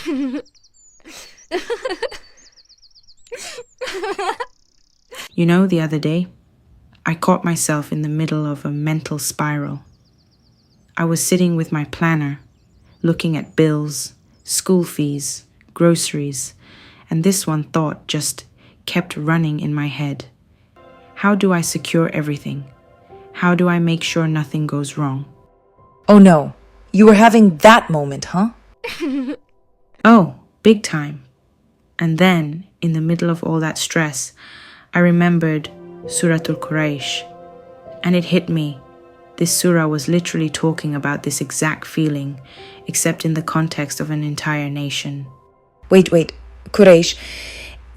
You know, the other day, I caught myself in the middle of a mental spiral. I was sitting with my planner, looking at bills, school fees, groceries, and this one thought just kept running in my head. How do I secure everything? How do I make sure nothing goes wrong? Oh no, you were having that moment, huh? Oh, big time. And then, in the middle of all that stress, I remembered Surah Quraysh, and it hit me. This surah was literally talking about this exact feeling, except in the context of an entire nation. Wait, Quraysh.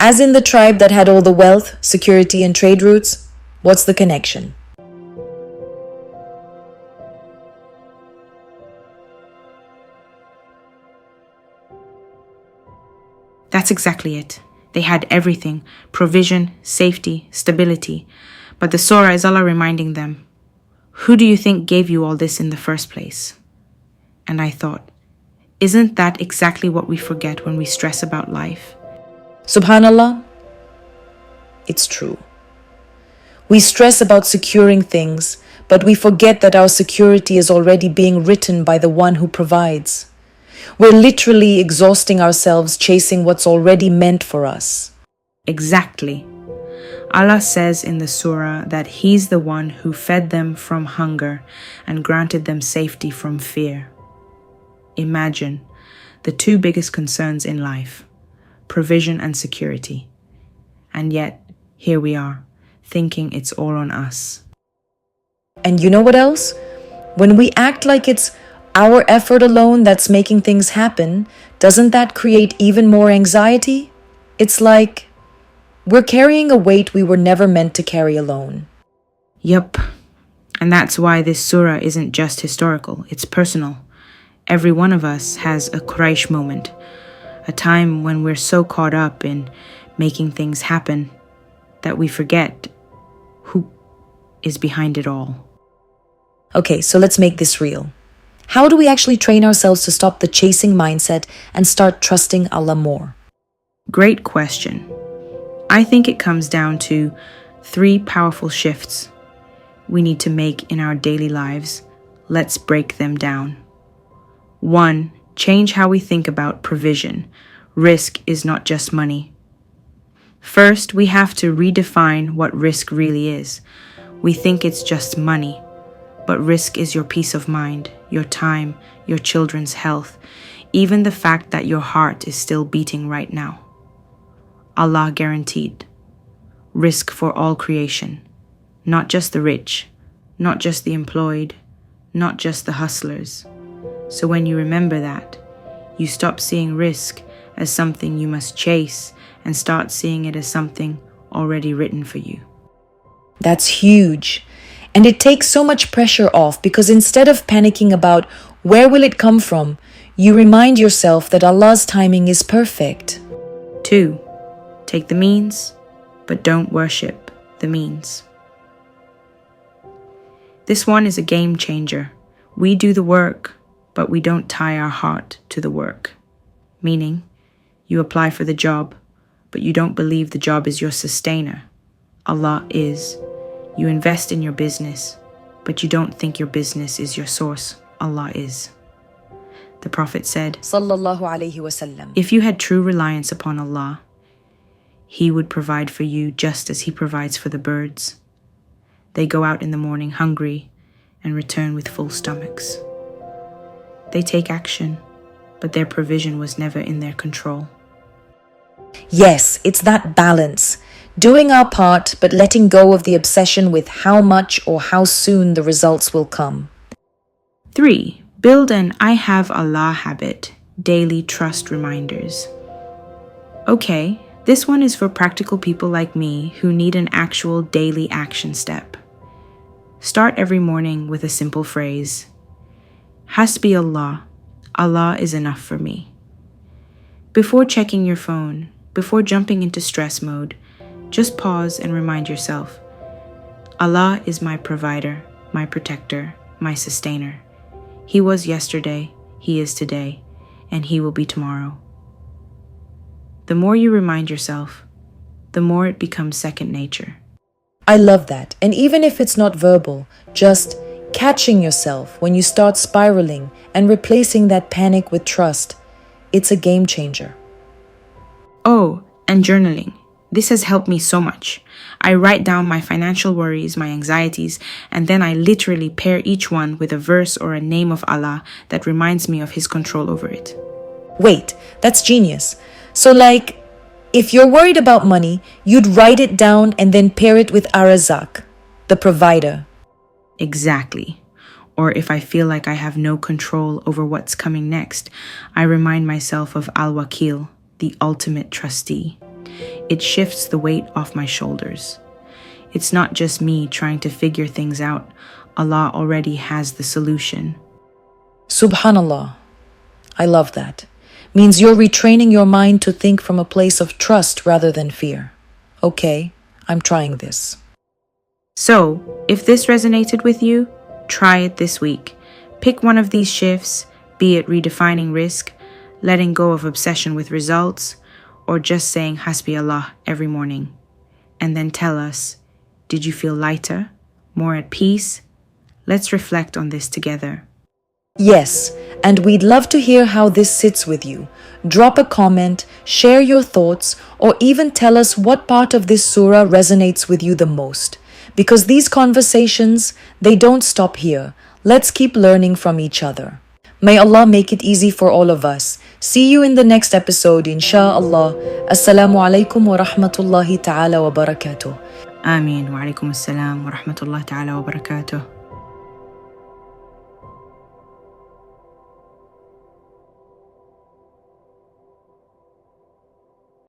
As in the tribe that had all the wealth, security, and trade routes, what's the connection? That's exactly it. They had everything: provision, safety, stability. But the surah is Allah reminding them, who do you think gave you all this in the first place? And I thought, isn't that exactly what we forget when we stress about life? Subhanallah, it's true. We stress about securing things, but we forget that our security is already being written by the one who provides. We're literally exhausting ourselves chasing what's already meant for us. Exactly. Allah says in the surah that He's the one who fed them from hunger and granted them safety from fear. Imagine the two biggest concerns in life, provision and security. And yet, here we are, thinking it's all on us. And you know what else? When we act like it's our effort alone that's making things happen, doesn't that create even more anxiety? It's like we're carrying a weight we were never meant to carry alone. Yup. And that's why this surah isn't just historical, it's personal. Every one of us has a Quraysh moment, a time when we're so caught up in making things happen that we forget who is behind it all. Okay, so let's make this real. How do we actually train ourselves to stop the chasing mindset and start trusting Allah more? Great question. I think it comes down to 3 powerful shifts we need to make in our daily lives. Let's break them down. 1. Change how we think about provision. Risk is not just money. First, we have to redefine what risk really is. We think it's just money, but risk is your peace of mind, your time, your children's health, even the fact that your heart is still beating right now. Allah guaranteed. Risk for all creation, not just the rich, not just the employed, not just the hustlers. So when you remember that, you stop seeing risk as something you must chase and start seeing it as something already written for you. That's huge. And it takes so much pressure off because instead of panicking about where will it come from, you remind yourself that Allah's timing is perfect. 2. Take the means, but don't worship the means. This one is a game changer. We do the work, but we don't tie our heart to the work. Meaning, you apply for the job, but you don't believe the job is your sustainer. Allah is. You invest in your business, but you don't think your business is your source. Allah is. The Prophet said, Sallallahu Alaihi Wasallam, if you had true reliance upon Allah, He would provide for you just as He provides for the birds. They go out in the morning hungry and return with full stomachs. They take action, but their provision was never in their control. Yes, it's that balance. Doing our part, but letting go of the obsession with how much or how soon the results will come. 3. Build an I have Allah habit, daily trust reminders. Okay, this one is for practical people like me who need an actual daily action step. Start every morning with a simple phrase. Hasbi Allah, Allah is enough for me. Before checking your phone, before jumping into stress mode, just pause and remind yourself, Allah is my provider, my protector, my sustainer. He was yesterday, He is today, and He will be tomorrow. The more you remind yourself, the more it becomes second nature. I love that. And even if it's not verbal, just catching yourself when you start spiraling and replacing that panic with trust, it's a game changer. Oh, and journaling. This has helped me so much. I write down my financial worries, my anxieties, and then I literally pair each one with a verse or a name of Allah that reminds me of His control over it. Wait, that's genius. So if you're worried about money, you'd write it down and then pair it with Arazak, the provider. Exactly. Or if I feel like I have no control over what's coming next, I remind myself of Al-Wakil, the ultimate trustee. It shifts the weight off my shoulders. It's not just me trying to figure things out. Allah already has the solution. Subhanallah. I love that. Means you're retraining your mind to think from a place of trust rather than fear. Okay, I'm trying this. So, if this resonated with you, try it this week. Pick one of these shifts, be it redefining risk, letting go of obsession with results, or just saying Hasbi Allah every morning. And then tell us, did you feel lighter, more at peace? Let's reflect on this together. Yes, and we'd love to hear how this sits with you. Drop a comment, share your thoughts, or even tell us what part of this surah resonates with you the most. Because these conversations, they don't stop here. Let's keep learning from each other. May Allah make it easy for all of us. See you in the next episode, insha'Allah. Assalamu alaikum wa rahmatullahi ta'ala wa barakatuh. Ameen wa alaikum assalam wa rahmatullahi ta'ala wa barakatuh.